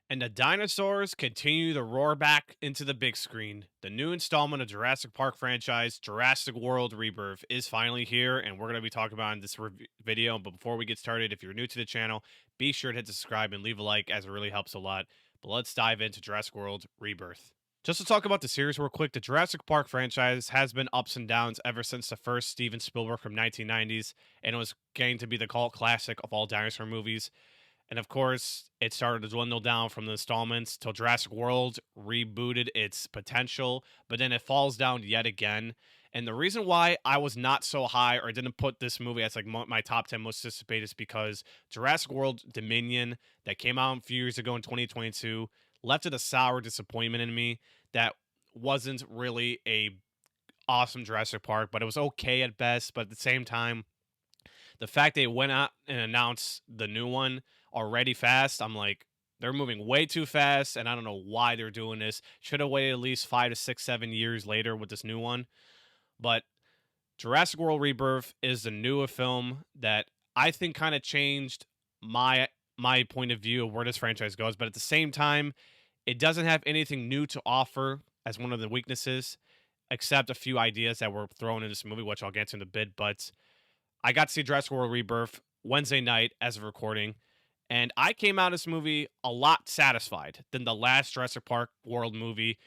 And the dinosaurs continue to roar back into the big screen. The new installment of Jurassic Park franchise, Jurassic World Rebirth, is finally here, and we're going to be talking about it in this video. But before we get started, if you're new to the channel, be sure to hit subscribe and leave a like, as it really helps a lot. But let's dive into Jurassic World Rebirth. Just to talk about the series real quick, the Jurassic Park franchise has been ups and downs ever since the first Steven Spielberg from 1990s, and it was getting to be the cult classic of all dinosaur movies. And of course, it started to dwindle down from the installments till Jurassic World rebooted its potential, but then it falls down yet again. And the reason why I was not so high or didn't put this movie as like my top 10 most anticipated is because Jurassic World Dominion that came out a few years ago in 2022 left it a sour disappointment in me that wasn't really a awesome Jurassic Park, but it was okay at best. But at the same time, the fact they went out and announced the new one already fast, I'm like, they're moving way too fast, and I don't know why they're doing this. Should have waited at least 5 to 6, 7 years later with this new one. But Jurassic World Rebirth is the newer film that I think kind of changed my point of view of where this franchise goes. But at the same time, it doesn't have anything new to offer as one of the weaknesses, except a few ideas that were thrown in this movie, which I'll get to in a bit. But I got to see Jurassic World Rebirth Wednesday night as of recording, and I came out of this movie a lot satisfied than the last Jurassic Park World movie.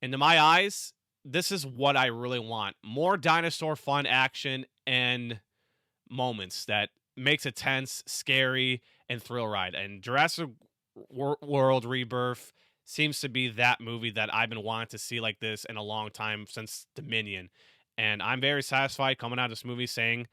And in my eyes, this is what I really want. More dinosaur fun action and moments that makes it tense, scary, and thrill ride. And Jurassic World Rebirth seems to be that movie that I've been wanting to see like this in a long time since Dominion. And I'm very satisfied coming out of this movie saying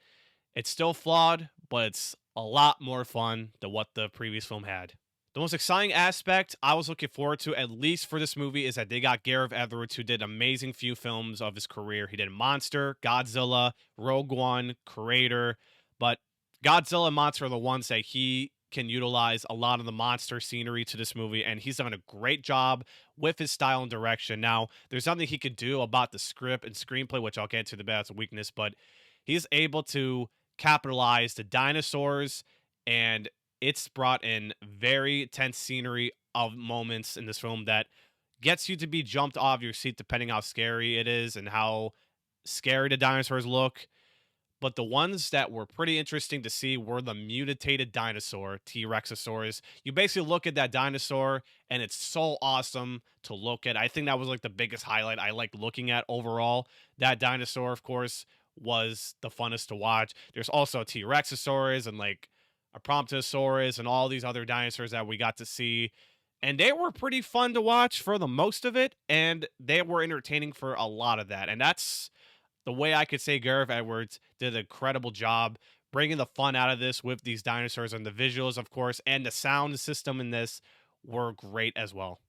it's still flawed, but it's a lot more fun than what the previous film had. The most exciting aspect I was looking forward to, at least for this movie, is that they got Gareth Edwards, who did amazing few films of his career. He did Monster, Godzilla, Rogue One, Creator, but Godzilla and Monster are the ones that he can utilize a lot of the monster scenery to this movie, and he's done a great job with his style and direction. Now, there's something he could do about the script and screenplay, which I'll get to the best weakness, but he's able to capitalize the dinosaurs, and it's brought in very tense scenery of moments in this film that gets you to be jumped off your seat depending how scary it is and how scary the dinosaurs look. But the ones that were pretty interesting to see were the mutated dinosaur, T-Rexosaurus. You basically look at that dinosaur and it's so awesome to look at. I think that was like the biggest highlight I liked looking at overall. That dinosaur, of course, was the funnest to watch. There's also T-Rexosaurus and like a Promptosaurus and all these other dinosaurs that we got to see. And they were pretty fun to watch for the most of it. And they were entertaining for a lot of that. And that's the way I could say Gareth Edwards did an incredible job bringing the fun out of this with these dinosaurs, and the visuals, of course, and the sound system in this were great as well.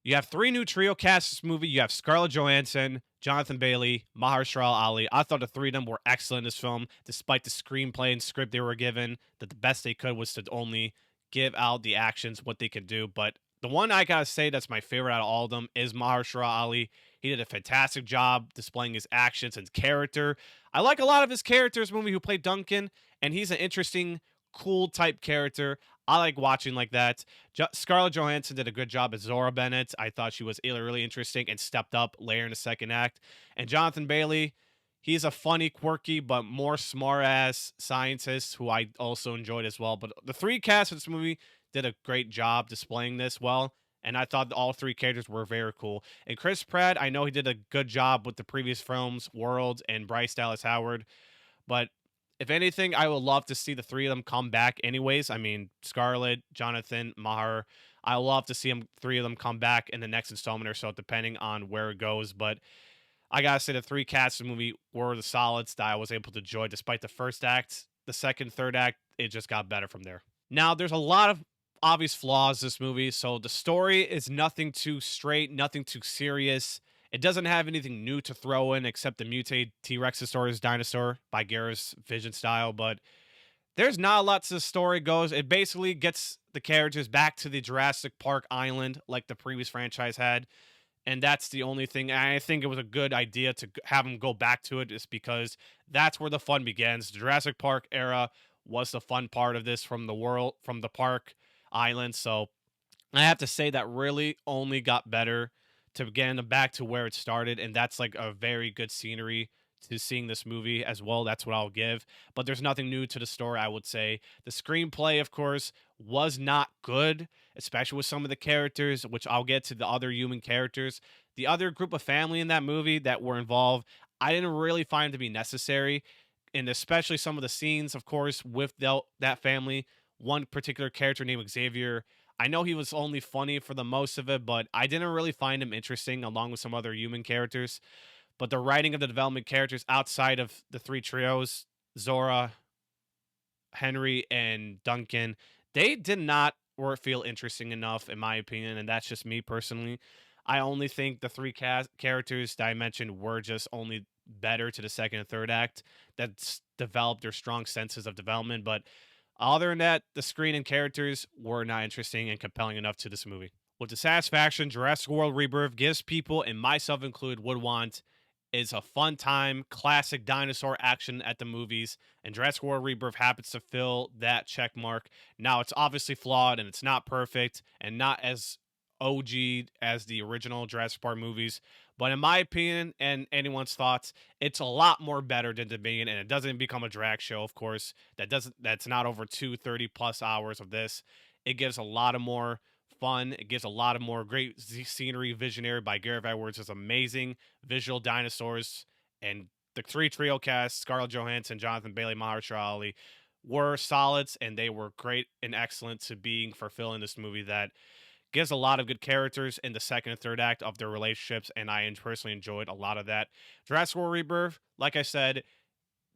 You have three new trio casts this movie. You have Scarlett Johansson, Jonathan Bailey, Mahershala Ali. I thought the three of them were excellent in this film, despite the screenplay and script they were given, that the best they could was to only give out the actions, what they could do. But the one I gotta say that's my favorite out of all of them is Mahershala Ali. He did a fantastic job displaying his actions and character. I like a lot of his characters in the movie who played Duncan, and he's an interesting, cool type character. I like watching like that. Scarlett Johansson did a good job as Zora Bennett. I thought she was really interesting and stepped up later in the second act. And Jonathan Bailey, he's a funny, quirky, but more smart ass scientist who I also enjoyed as well. But the three casts of this movie did a great job displaying this well. And I thought all three characters were very cool. And Chris Pratt, I know he did a good job with the previous films, World and Bryce Dallas Howard. But if anything, I would love to see the three of them come back anyways. I mean, Scarlett, Jonathan, Maher. I would love to see them, three of them come back in the next installment or so, depending on where it goes. But I gotta say the three casts of the movie were the solids that I was able to enjoy despite the first act. The second, third act, it just got better from there. Now, there's a lot of obvious flaws this movie. So the story is nothing too straight, nothing too serious. It doesn't have anything new to throw in except the mutated T-Rexosaurus dinosaur by Gareth's vision style, but there's not a lot to the story goes. It basically gets the characters back to the Jurassic Park island like the previous franchise had. And that's the only thing. I think it was a good idea to have them go back to it, just because that's where the fun begins. The Jurassic Park era was the fun part of this from the world, from the park island. So I have to say that really only got better to get back to where it started, and that's like a very good scenery to seeing this movie as well. That's what I'll give. But there's nothing new to the story, I would say. The screenplay, of course, was not good, especially with some of the characters, which I'll get to the other human characters. The other group of family in that movie that were involved, I didn't really find to be necessary. And especially some of the scenes, of course, with that family. One particular character named Xavier, I know he was only funny for the most of it, but I didn't really find him interesting along with some other human characters. But the writing of the development characters outside of the three trios, Zora, Henry, and Duncan, they did not or feel interesting enough, in my opinion, and that's just me personally. I only think the three characters that I mentioned were just only better to the second and third act that's developed their strong senses of development. But other than that, the screen and characters were not interesting and compelling enough to this movie. With the satisfaction Jurassic World Rebirth gives people, and myself included, would want is a fun time, classic dinosaur action at the movies, and Jurassic World Rebirth happens to fill that check mark. Now, it's obviously flawed and it's not perfect and not as OG as the original Jurassic Park movies, but in my opinion and anyone's thoughts, it's a lot more better than the beginning, and it doesn't become a drag show, of course. That's not over 230 plus hours of this. It gives a lot of more fun. It gives a lot of more great scenery. Visionary by Gareth Edwards is amazing. Visual dinosaurs and the three trio cast, Scarlett Johansson, Jonathan Bailey, Mahershala Ali, were solids, and they were great and excellent to being fulfilling this movie that gives a lot of good characters in the second and third act of their relationships, and I personally enjoyed a lot of that. Jurassic World Rebirth, like I said,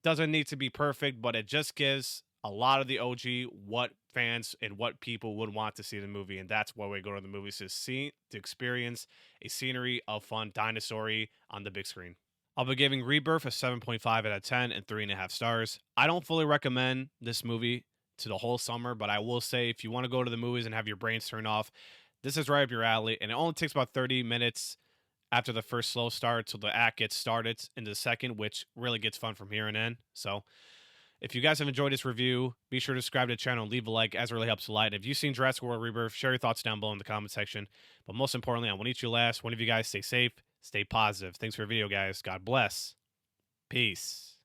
doesn't need to be perfect, but it just gives a lot of the OG what fans and what people would want to see in the movie, and that's why we go to the movies to see, to experience a scenery of fun dinosaur on the big screen. I'll be giving Rebirth a 7.5 out of 10 and 3.5 stars. I don't fully recommend this movie to the whole summer, but I will say if you want to go to the movies and have your brains turned off, this is right up your alley, and it only takes about 30 minutes after the first slow start till the act gets started into the second, which really gets fun from here and in. So if you guys have enjoyed this review, be sure to subscribe to the channel and leave a like, as it really helps a lot. If you've seen Jurassic World Rebirth, share your thoughts down below in the comment section. But most importantly, I want each of you last. One of you guys stay safe, stay positive. Thanks for the video, guys. God bless. Peace.